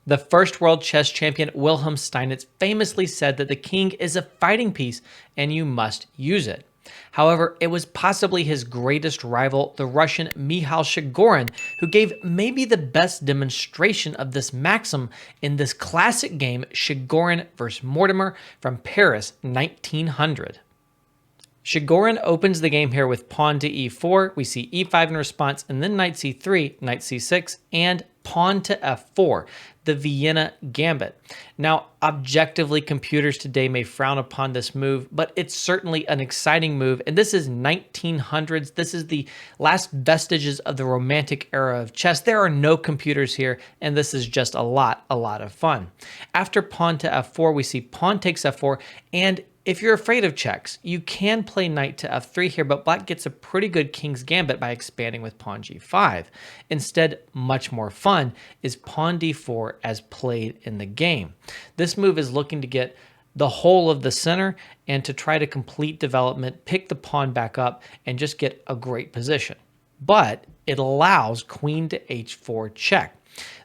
The first world chess champion Wilhelm Steinitz famously said that the king is a fighting piece and you must use it. However, it was possibly his greatest rival, the Russian Mikhail Chigorin, who gave maybe the best demonstration of this maxim in this classic game, Chigorin vs. Mortimer from Paris, 1900. Chigorin opens the game here with pawn to e4. We see e5 in response, and then knight c3, knight c6, and pawn to f4, the Vienna gambit. Now, objectively, computers today may frown upon this move, but it's certainly an exciting move, and this is 1900s. This is the last vestiges of the romantic era of chess. There are no computers here, and this is just a lot of fun. After pawn to f4, we see pawn takes f4, and if you're afraid of checks, you can play knight to f3 here, but black gets a pretty good king's gambit by expanding with pawn g5. Instead, much more fun is pawn d4 as played in the game. This move is looking to get the whole of the center and to try to complete development, pick the pawn back up, and just get a great position. But it allows queen to h4 check.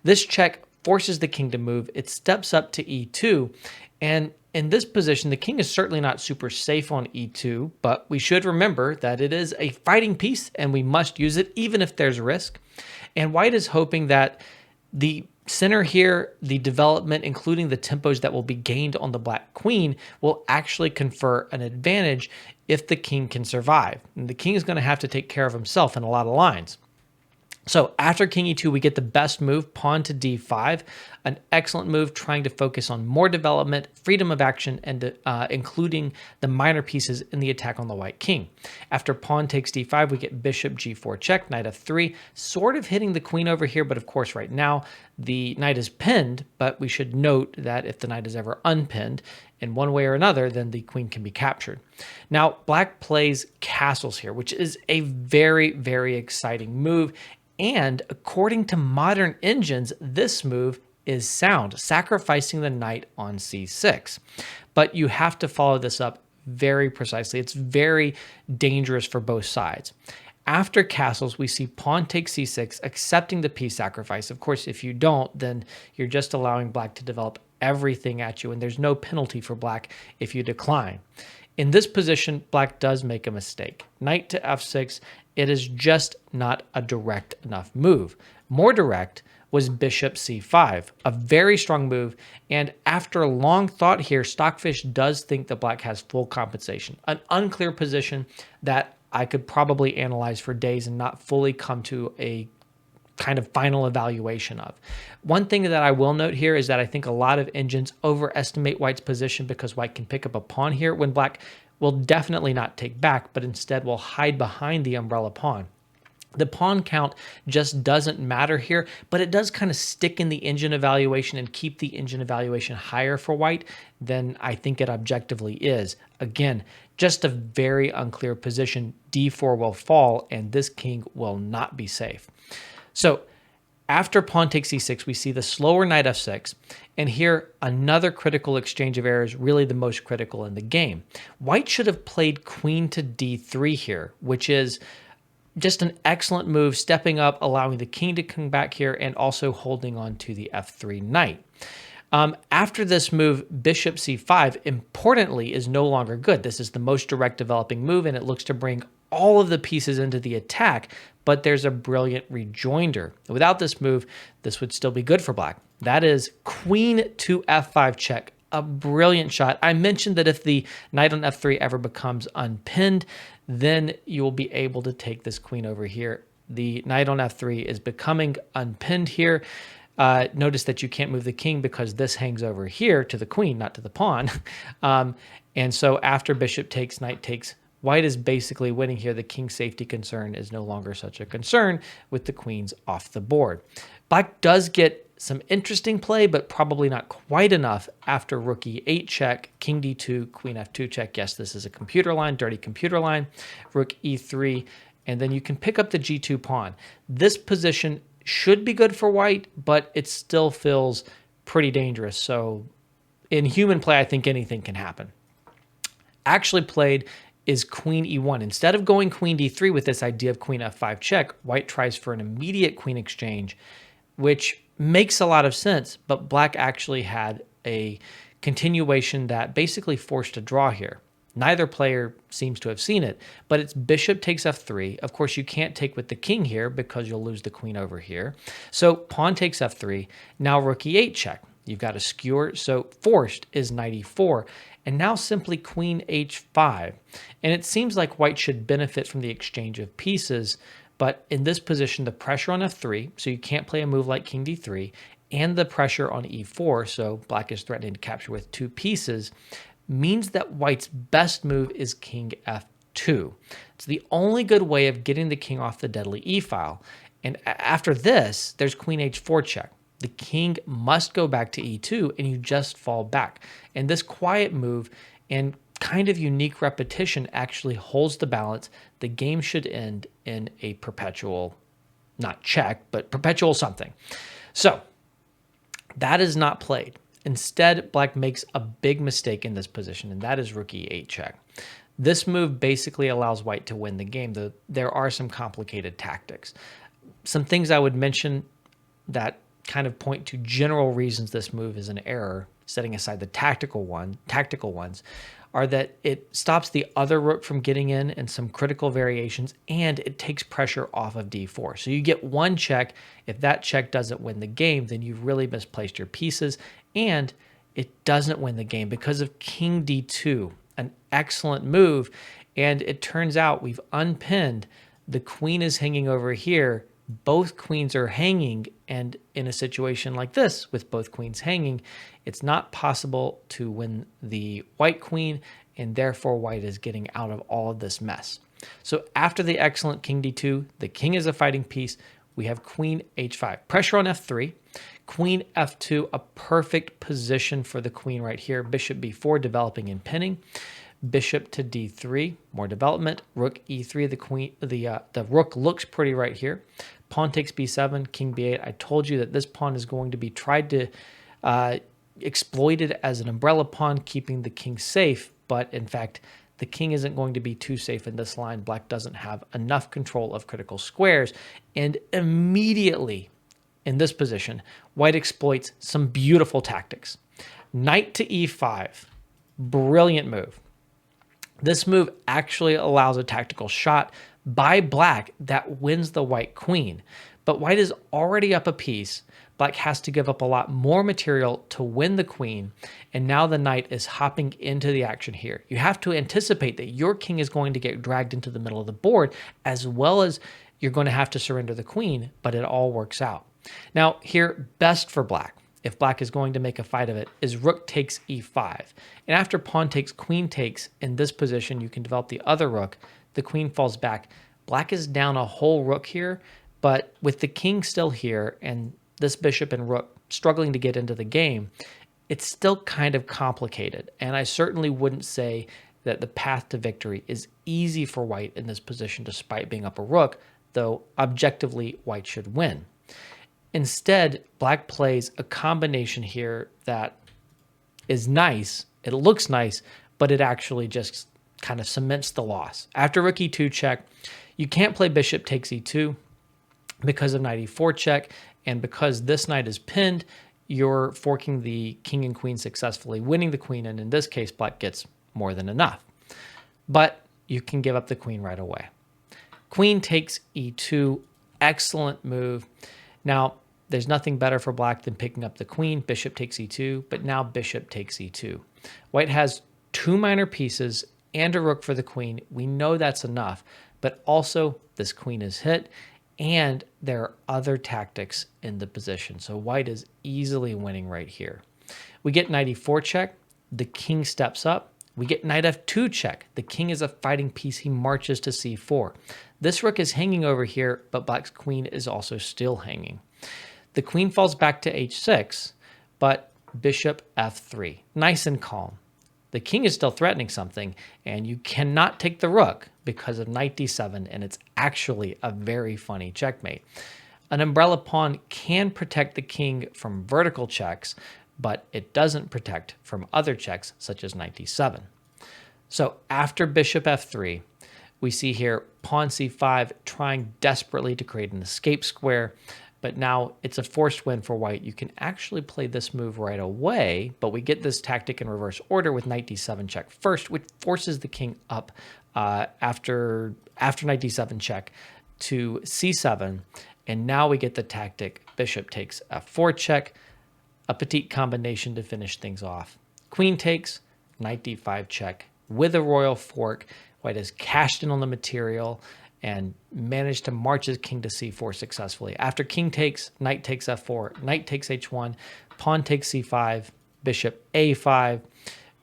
This check forces the king to move. It steps up to e2, and in this position, the king is certainly not super safe on e2, but we should remember that it is a fighting piece and we must use it even if there's risk. And white is hoping that the center here, the development, including the tempos that will be gained on the black queen, will actually confer an advantage if the king can survive. And the king is going to have to take care of himself in a lot of lines. So after king e2, we get the best move, pawn to d5, an excellent move trying to focus on more development, freedom of action, and including the minor pieces in the attack on the white king. After pawn takes d5, we get bishop g4 check, knight f3, sort of hitting the queen over here, but of course right now the knight is pinned, but we should note that if the knight is ever unpinned, in one way or another, then the queen can be captured. Now, black plays castles here, which is a very exciting move. And according to modern engines, this move is sound, sacrificing the knight on c6. But you have to follow this up very precisely. It's very dangerous for both sides. After castles, we see pawn takes c6, accepting the piece sacrifice. Of course, if you don't, then you're just allowing black to develop everything at you, and there's no penalty for black if you decline. In this position, black does make a mistake. Knight to f6, it is just not a direct enough move. More direct was bishop c5, a very strong move, and after long thought here, Stockfish does think that black has full compensation. An unclear position that I could probably analyze for days and not fully come to a kind of final evaluation of. One thing that I will note here is that I think a lot of engines overestimate white's position because white can pick up a pawn here when black will definitely not take back, but instead will hide behind the umbrella pawn. The pawn count just doesn't matter here, but it does kind of stick in the engine evaluation and keep the engine evaluation higher for white than I think it objectively is. Again, just a very unclear position. d4 will fall, and this king will not be safe. So after pawn takes c6, we see the slower knight f6, and here another critical exchange of errors, really the most critical in the game. White should have played queen to d3 here, which is just an excellent move, stepping up, allowing the king to come back here, and also holding on to the f3 knight. After this move, bishop c5, importantly, is no longer good. This is the most direct developing move, and it looks to bring all of the pieces into the attack, but there's a brilliant rejoinder. Without this move, this would still be good for black. That is queen to f5 check, a brilliant shot. I mentioned that if the knight on f3 ever becomes unpinned, then you will be able to take this queen over here. The knight on f3 is becoming unpinned here. Notice that you can't move the king because this hangs over here to the queen, not to the pawn. And so after bishop takes, knight takes, white is basically winning here. The king safety concern is no longer such a concern with the queens off the board. Black does get some interesting play, but probably not quite enough after rook e8 check, king d2, queen f2 check. Yes, this is a computer line, dirty computer line, rook e3, and then you can pick up the g2 pawn. This position should be good for white, but it still feels pretty dangerous. So in human play, I think anything can happen. Actually played is queen e1. Instead of going queen d3 with this idea of queen f5 check, white tries for an immediate queen exchange, which makes a lot of sense, but black actually had a continuation that basically forced a draw here. Neither player seems to have seen it, but it's bishop takes f3. Of course, you can't take with the king here because you'll lose the queen over here. So pawn takes f3. Now rook e8 check. You've got a skewer, so forced is knight e4. And now simply queen h5. And it seems like white should benefit from the exchange of pieces, but in this position, the pressure on f3, so you can't play a move like king d3, and the pressure on e4, so black is threatening to capture with 2 pieces, means that white's best move is king f2. It's the only good way of getting the king off the deadly e-file. And after this, there's queen h4 check. The king must go back to e2, and you just fall back. And this quiet move and kind of unique repetition actually holds the balance. The game should end in a perpetual, not check, but perpetual something. So that is not played. Instead, black makes a big mistake in this position, and that is rook e8 check. This move basically allows white to win the game, though there are some complicated tactics. Some things I would mention that kind of point to general reasons this move is an error, setting aside the tactical ones, are that it stops the other rook from getting in and some critical variations, and it takes pressure off of d4. So you get one check. If that check doesn't win the game, then you've really misplaced your pieces, and it doesn't win the game because of king d2, an excellent move. And it turns out we've unpinned. The queen is hanging over here. Both queens are hanging, and in a situation like this, with both queens hanging, it's not possible to win the white queen, and therefore white is getting out of all of this mess. So after the excellent king d2, the king is a fighting piece. We have queen h5. Pressure on f3. Queen f2, a perfect position for the queen right here. Bishop b4, developing and pinning. Bishop to d3, more development. Rook e3, the rook looks pretty right here. Pawn takes b7, king b8. I told you that this pawn is going to be tried to exploited as an umbrella pawn, keeping the king safe, but in fact, the king isn't going to be too safe in this line. Black doesn't have enough control of critical squares, and immediately in this position, white exploits some beautiful tactics. Knight to e5, brilliant move. This move actually allows a tactical shot by black that wins the white queen. But white is already up a piece. Black has to give up a lot more material to win the queen. And now the knight is hopping into the action here. You have to anticipate that your king is going to get dragged into the middle of the board, as well as you're going to have to surrender the queen, but it all works out. Now here, best for black, if black is going to make a fight of it, is rook takes e5. And after pawn takes, queen takes, in this position, you can develop the other rook. The queen falls back. Black is down a whole rook here, but with the king still here and this bishop and rook struggling to get into the game, it's still kind of complicated. And I certainly wouldn't say that the path to victory is easy for white in this position despite being up a rook, though objectively white should win. Instead, black plays a combination here that is nice. It looks nice, but it actually just kind of cements the loss. After rook e2 check, you can't play bishop takes e2 because of knight e4 check, and because this knight is pinned, you're forking the king and queen successfully, winning the queen, and in this case, black gets more than enough. But you can give up the queen right away. Queen takes e2, excellent move. Now, there's nothing better for black than picking up the queen. Bishop takes e2, but now bishop takes e2. White has 2 minor pieces and a rook for the queen. We know that's enough, but also this queen is hit, and there are other tactics in the position. So white is easily winning right here. We get knight e4 check. The king steps up. We get knight f2 check. The king is a fighting piece. He marches to c4. This rook is hanging over here, but black's queen is also still hanging. The queen falls back to h6, but bishop f3. Nice and calm. The king is still threatening something, and you cannot take the rook because of knight d7, and it's actually a very funny checkmate. An umbrella pawn can protect the king from vertical checks, but it doesn't protect from other checks, such as knight d7. So after bishop f3, we see here pawn c5 trying desperately to create an escape square. but now it's a forced win for white. You can actually play this move right away, but we get this tactic in reverse order with knight d7 check first, which forces the king up after knight d7 check to c7, and now we get the tactic bishop takes f4 check, a petite combination to finish things off. Queen takes, knight d5 check with a royal fork. White has cashed in on the material and managed to march his king to c4 successfully. After king takes, knight takes f4, knight takes h1, pawn takes c5, bishop a5.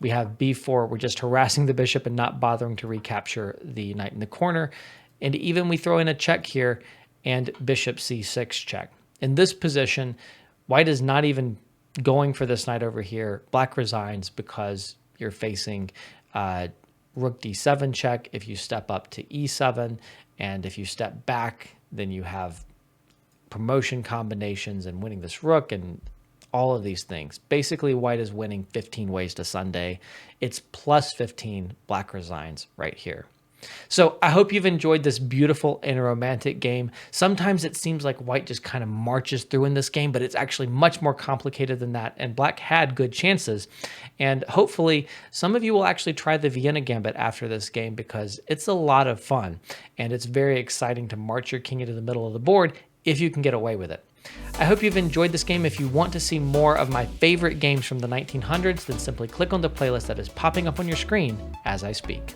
We have b4. We're just harassing the bishop and not bothering to recapture the knight in the corner. And even we throw in a check here and bishop c6 check. In this position, white is not even going for this knight over here. Black resigns because you're facing rook d7 check if you step up to e7, and if you step back, then you have promotion combinations and winning this rook and all of these things. Basically, white is winning 15 ways to Sunday. It's plus 15, black resigns right here. So I hope you've enjoyed this beautiful and romantic game. Sometimes it seems like white just kind of marches through in this game, but it's actually much more complicated than that, and black had good chances. And hopefully some of you will actually try the Vienna Gambit after this game, because it's a lot of fun, and it's very exciting to march your king into the middle of the board if you can get away with it. I hope you've enjoyed this game. If you want to see more of my favorite games from the 1900s, then simply click on the playlist that is popping up on your screen as I speak.